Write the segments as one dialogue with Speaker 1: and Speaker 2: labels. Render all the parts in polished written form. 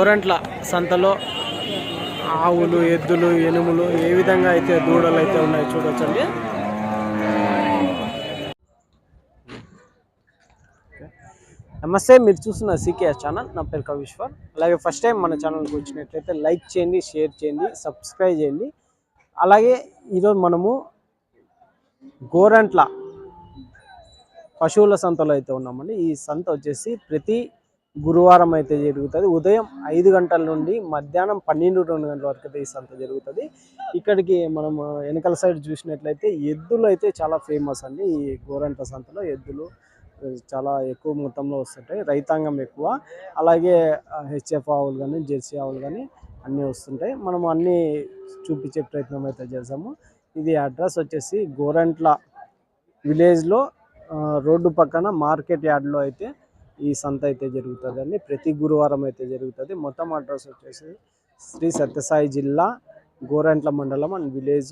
Speaker 1: గోరంట్ల సంతలో ఆవులు, ఎద్దులు, ఎనుములు ఏ విధంగా అయితే దూడలు అయితే ఉన్నాయి చూడొచ్చండి. నమస్తే, మీరు చూస్తున్న సీకేఎస్ ఛానల్. నా పేరు కవిశ్వర్. అలాగే ఫస్ట్ టైం మన ఛానల్కి వచ్చినట్లయితే లైక్ చేయండి, షేర్ చేయండి, సబ్స్క్రైబ్ చేయండి. అలాగే ఈరోజు మనము గోరంట్ల పశువుల సంతలో అయితే ఉన్నామండి. ఈ సంత వచ్చేసి ప్రతి గురువారం అయితే జరుగుతుంది. ఉదయం 5 గంటల నుండి మధ్యాహ్నం 12-2 గంటల వరకు అయితే ఈ సంత జరుగుతుంది. ఇక్కడికి మనం వెనకాల సైడ్ చూసినట్లయితే ఎద్దులు అయితే చాలా ఫేమస్ అండి. ఈ గోరంట్ల సంతలో ఎద్దులు చాలా ఎక్కువ మొత్తంలో వస్తుంటాయి. రైతాంగం ఎక్కువ. అలాగే హెచ్ఎఫ్ ఆవులు కానీ, జెర్సీ ఆవులు కానీ అన్నీ వస్తుంటాయి. మనం అన్నీ చూపించే ప్రయత్నం అయితే చేసాము. ఇది అడ్రస్ వచ్చేసి గోరంట్ల విలేజ్లో రోడ్డు పక్కన మార్కెట్ యార్డ్లో అయితే ఈ సంత అయితే జరుగుతుంది అండి. ప్రతి గురువారం అయితే జరుగుతుంది. మొత్తం అడ్రస్ వచ్చేసి శ్రీ సత్యసాయి జిల్లా, గోరంట్ల మండలం అండ్ విలేజ్,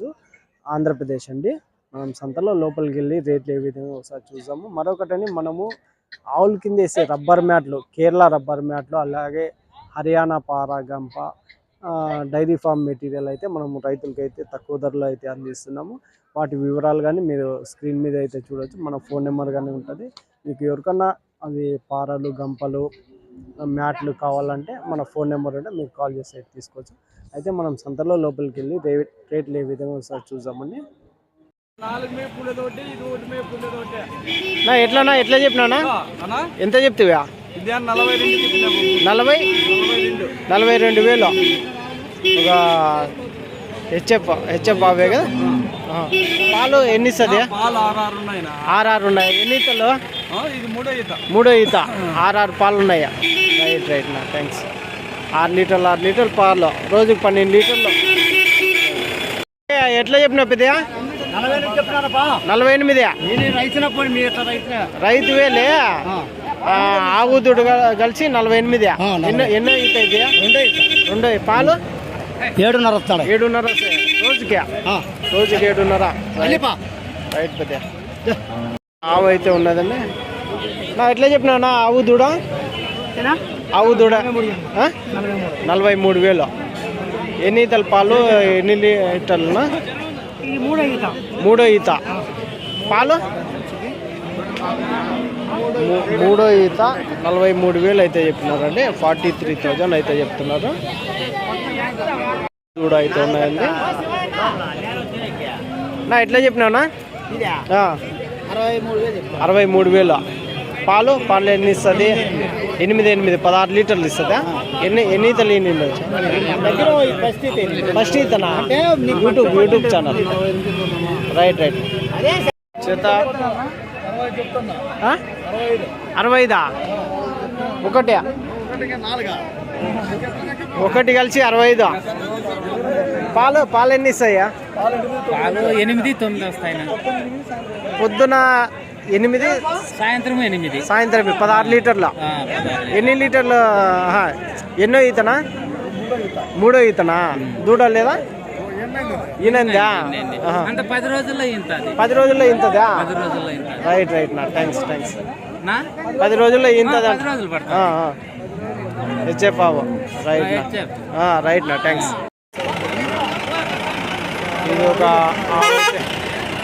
Speaker 1: ఆంధ్రప్రదేశ్ అండి. మనం సంతలో లోపలికి వెళ్ళి రేట్లు ఏ విధంగా ఒకసారి చూసాము. మరొకటని మనము ఆవుల కింద వేసే రబ్బర్ మ్యాట్లు, కేరళ రబ్బర్ మ్యాట్లు, అలాగే హర్యానా పారా గంప, డైరీ ఫామ్ మెటీరియల్ అయితే మనము రైతులకి అయితే తక్కువ ధరలో అయితే అందిస్తున్నాము. వాటి వివరాలు కానీ మీరు స్క్రీన్ మీద అయితే చూడవచ్చు. మన ఫోన్ నెంబర్ కానీ ఉంటుంది. మీకు ఎవరికన్నా అవి పారలు, గంపలు, మ్యాట్లు కావాలంటే మన ఫోన్ నెంబర్ ఉంటే మీకు కాల్ చేసి అయితే తీసుకోవచ్చు. అయితే మనం సంతలో లోపలికి వెళ్ళి రేట్లు ఏ విధంగా ఒకసారి చూసామండి. ఎట్లా చెప్పినా ఎంత చెప్తావా? 42,000 ఒక హెచ్ఎఫ్ అవే కదా. పాలు ఎన్ని ఇస్తుంది? 6 ఉన్నాయి. ఎన్ని ఈతలు? 3 ఈత. 6 పాలు ఉన్నాయా? రైట్ నా థ్యాంక్స్. 6 లీటర్లు పాలు, రోజుకి 12 లీటర్లు. ఎట్లా చెప్పినా పెద్దయా? 48. రైతువేలే. ఆవుదుడు కలిసి 48. ఎన్నో ఈత ఇది? 2 పాలు 7.5 వస్తాడు. 7.5 రోజుకి 7.5. రైట్ పెద్ద ఆవు అయితే ఉన్నదండి. నా ఎట్లా చెప్పినా ఆవు దూడ 43,000. ఎన్ని ఈతల పాలు, ఎన్ని లీటర్లు? 3 ఈత పాలు. 3 ఈత 43,000 అయితే చెప్పినారండి. 43,000 అయితే చెప్తున్నారు. దూడ అయితే ఉన్నాయండి. నా ఎట్లా చెప్పినా? 63,000. పాలు ఎన్ని ఇస్తుంది? 8 16 లీటర్లు ఇస్తుందా? ఎన్ని ఈతలు ఉండొచ్చు? ఫస్ట్ ఈతనా? YouTube channel. రైట్ చేత 65. ఒకటి కలిసి 65. పాలు ఎన్ని ఇస్తాయా?
Speaker 2: 8-9 వస్తాయి.
Speaker 1: పొద్దున 8, సాయంత్రం 16 లీటర్లు. ఎన్ని లీటర్లు? ఎన్నో ఈతనా? 3 ఈతనా? దూడ లేదా? ఈనందా?
Speaker 2: 10 రోజుల్లో
Speaker 1: ఇంతదా? రైట్ నా థ్యాంక్స్. 10 రోజుల్లో ఇంతదా? చెప్పావు. రైట్ నా థ్యాంక్స్. ఇది ఒక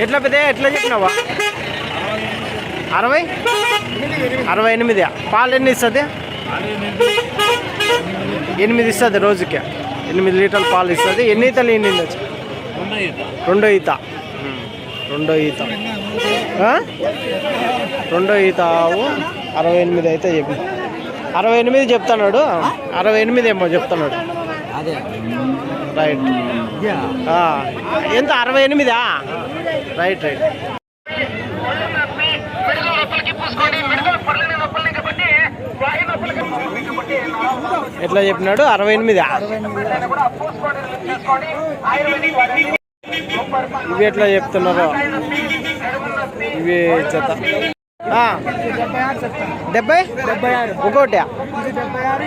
Speaker 1: ఎట్లా పెద్ద ఎట్లా చెప్పినావా? 68. పాలు ఎన్ని ఇస్తుంది? 8 ఇస్తుంది. రోజుకి 8 లీటర్ల పాలు ఇస్తుంది. ఎన్ని ఈతలు ఉండొచ్చు? 2 ఈత. 2 ఈత ఆవు 68 అయితే చెప్పి 68 చెప్తున్నాడు. 68 ఏమో చెప్తున్నాడు. రైట్. ఎంత? 68. రైట్. ఎట్లా చెప్పినాడు? 68. ఇవి ఎట్లా చెప్తున్నారు? ఇవి జత 70. ఒకటి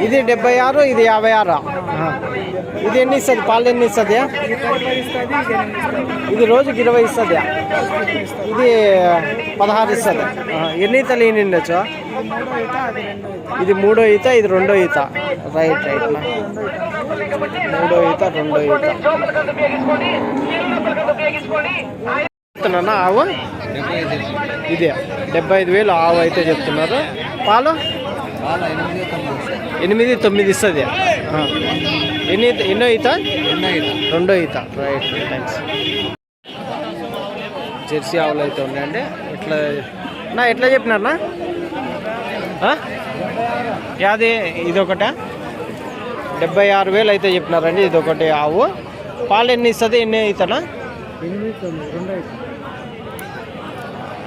Speaker 1: ఇది 76, ఇది 56. ఇది ఎన్ని ఇస్తుంది? పాలు ఎన్ని ఇస్తుంది? ఇది రోజుకి 20 ఇస్తుంది. ఇది 16 ఇస్తుంది. ఎన్ని తల్లి ఉండొచ్చు? ఇది మూడో ఈత, ఇది రెండో ఈత. రైట్ రైట్ నా. మూడో ఈత, రెండో ఈత. చెప్తున్నా ఆవు ఇదే 75,000 ఆవు అయితే చెప్తున్నారు. పాలు 8-9 ఇస్తుంది. ఎన్నో ఈత? రెండో ఈత. Right thanks. జెర్సీ ఆవులు అయితే ఉన్నాయండి. ఎట్లా చెప్పినారన్నా? యాది ఇదొకట 76,000 అయితే చెప్పినారండి. ఇదొకటి ఆవు. పాలు ఎన్ని ఇస్తుంది? ఎన్ని ఈతనా?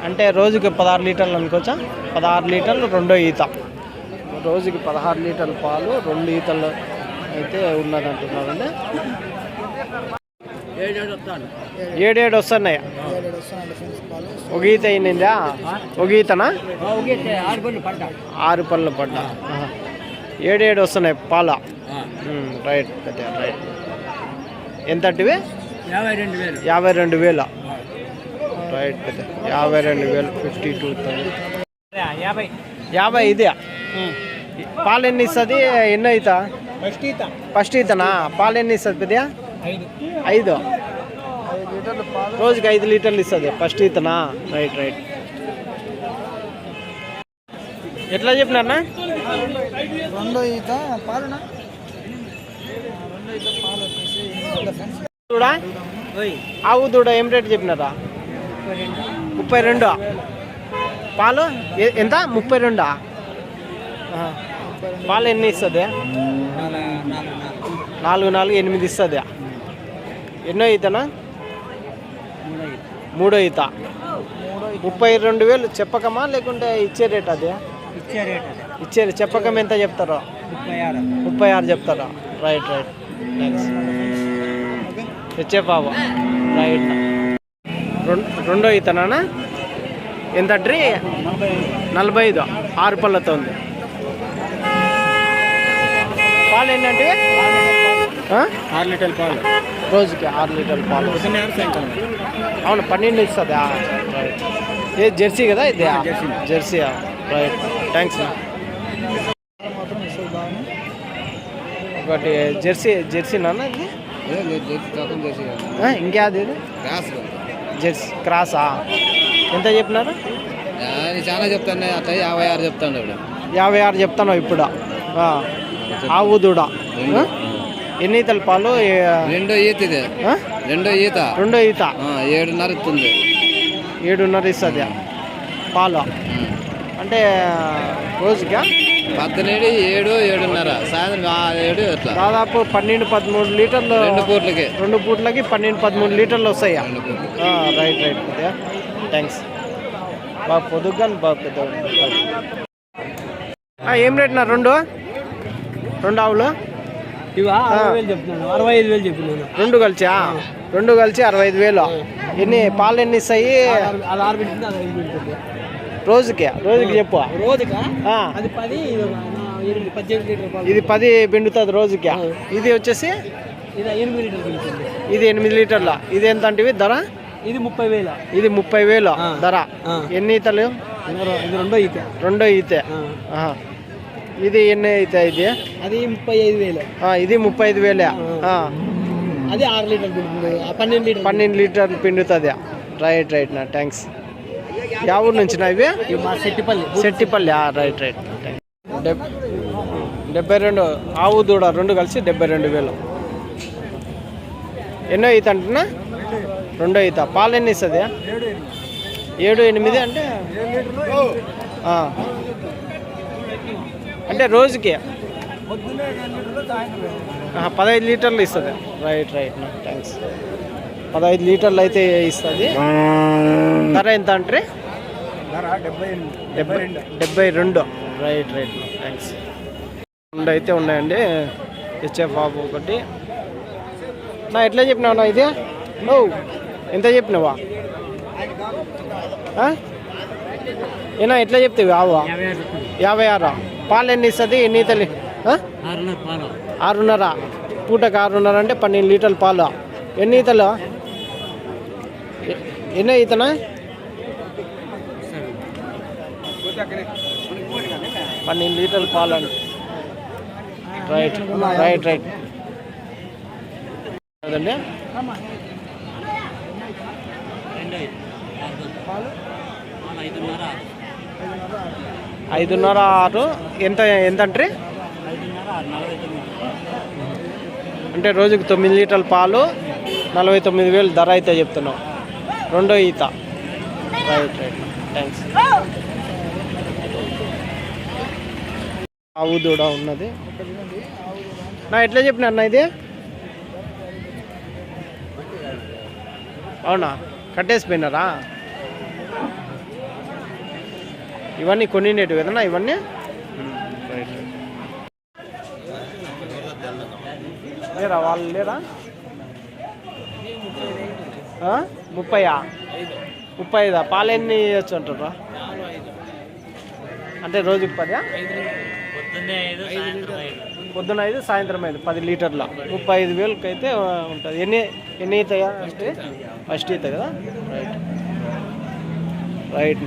Speaker 1: అంటే రోజుకి 16 లీటర్లు అనుకోవచ్చా? 16 లీటర్లు రెండో ఈత. రోజుకి 16 లీటర్ల పాలు, 2 ఈతలు అయితే ఉన్నది అంటున్నారండి. 7 వస్తున్నాయి. ఒక ఈత అయినిందా? ఒక ఈతనా? 6 పళ్ళు పడ్డా. 7 వస్తున్నాయి పాల. Right right. ఎంత అంటివి? 52,000. రైట్ 52,000. 52,000. 50 ఇదే. పాలు ఎన్ని ఇస్తుంది? ఎన్నో ఈత? ఫస్ట్ ఈతనా? పాలు ఎన్ని ఇస్తుంది పెద్దయా? 5 లీటర్లు పాలు. రోజుకి 5 లీటర్లు ఇస్తుంది ఫస్ట్ ఈతనా? Right right. ఎట్లా చెప్పినారన్నా?
Speaker 3: రెండో ఈత పాలునా?
Speaker 1: దూడ ఆవు దూడ ఏం రేట్ చెప్పినారా? 32. పాలు ఎంత? 32. పాలు ఎన్ని ఇస్తుంది? 4 8 ఇస్తుంది. ఎన్నో ఈతనా? మూడో ఈత. 32,000 చెప్పకమా లేకుంటే ఇచ్చే రేట్? అది ఇచ్చే చెప్పకం ఎంత చెప్తారో? 36 చెప్తారా? Right right thanks. తెచ్చే పావు. రైట్. రెండో ఈతనా? ఎంత డ్రీ? 45. 6 పళ్ళతో ఉంది. పాలు ఏంటంటే 6 లీటర్ల పాలు. రోజుకి 6 లీటర్ల పాలు. అవును 12 ఇస్తుంది. రైట్. ఏ జెర్సీ కదా ఇది? జెర్సీ. Right thanks. ఒకటి జెర్సీ నాన్న ఇది? ఇంకేది? జెర్సీ క్రాసా? ఎంత చెప్పినారు?
Speaker 3: చాలా చెప్తాను. అట్లా 56 చెప్తాను.
Speaker 1: 56 చెప్తాను ఇప్పుడు. ఆవు దూడ ఎన్ని ఈతల పాలు?
Speaker 3: రెండో ఈత. ఇది రెండో ఈత. 7.5 ఇస్తుంది.
Speaker 1: 7.5 ఇస్తుంది పాలు. అంటే రోజుగా
Speaker 3: 17, 7, 7.5 సాయంత్రం 7 అట్లా
Speaker 1: దాదాపు 12-13 లీటర్లు. 2 పూట్లకి 12-13 లీటర్లు వస్తాయి. రైట్ రైట్ కొద్దిగా థ్యాంక్స్. బాగా పొద్దుగా బాగా పెద్ద. ఏం రేట్ నా? 2 ఆవులు?
Speaker 2: 65,000 చెప్పినాను.
Speaker 1: 2 కలిసా? 2 కలిసి 65,000. ఎన్ని పాలు ఎన్ని ఇస్తాయి? రోజుకి చెప్పు.
Speaker 2: అది 10, 18 లీటర్.
Speaker 1: ఇది 10 పిండుతుంది రోజుకి. ఇది వచ్చేసి
Speaker 2: 8 లీటర్.
Speaker 1: ఇది 8 లీటర్ల. ఇది ఎంత అంటే ధర?
Speaker 2: ఇది 30,000.
Speaker 1: ఇది 30,000 ధర. ఎన్ని ఈతలు?
Speaker 2: ఇది రెండో ఈత.
Speaker 1: ఇది ఎన్ని ఈత? ఇది
Speaker 2: అది 35,000.
Speaker 1: ఇది 35,000.
Speaker 2: అది 6 లీటర్ పిండుతుంది.
Speaker 1: 12 లీటర్లు పిండుతుంది. రైట్ రైట్ నా థ్యాంక్స్. యా ఊరు నుంచి నా ఇవి? సెట్టిపల్లి. Right right. 72 ఆవు దూడ 2 కలిసి 72,000. ఎన్నో ఈత అంటున్నా? రెండో ఈత. పాలు ఎన్ని ఇస్తుంది? 7-8 అంటే రోజుకి 15 లీటర్లు ఇస్తుంది. Right right thanks. 15 లీటర్లు అయితే ఇస్తుంది. ధర ఎంత అంటే? 72. Right right thanks. 2 అయితే ఉన్నాయండి. హెచ్ఎఫ్ బాబు ఒకటి. నా ఎట్లా చెప్పినావు ఇది? ఎంత చెప్పినావా? ఏనా ఎట్లా చెప్తావు? ఆవు 56. పాలు ఎన్ని ఇస్తుంది? ఎన్ని ఈతలు? 6.5. పూటకు 6.5 అంటే 12 లీటర్ల పాలు. ఎన్ని ఈతలు? ఎన్నో ఈతనా? 12 లీటర్ల పాలు అండి. రైట్ రైట్ రైట్ అదండి. ఐదున్నర 6 ఎంత అంటే అంటే రోజుకి 9 లీటర్ల పాలు 49,000 ధర అయితే చెప్తున్నాం. రెండో ఈత. Right right thanks. ఆవు దూడ ఉన్నది నా ఎట్లా చెప్పిన అన్న ఇది? అవునా కట్టేసిపోయినారా? ఇవన్నీ కొన్నిండేటివి కదన్నా ఇవన్నీ? రైట్ లేరా వాళ్ళు లేరా? 35 పాలు ఎన్ని ఇవ్వచ్చు అంటారా? అంటే రోజుకి 10? పొద్దున 5 సాయంత్రం 5 10 లీటర్ల 35,000కి అయితే ఉంటుంది. ఎన్ని అవుతాయా అంటే ఫస్ట్ ఈత కదా? Right right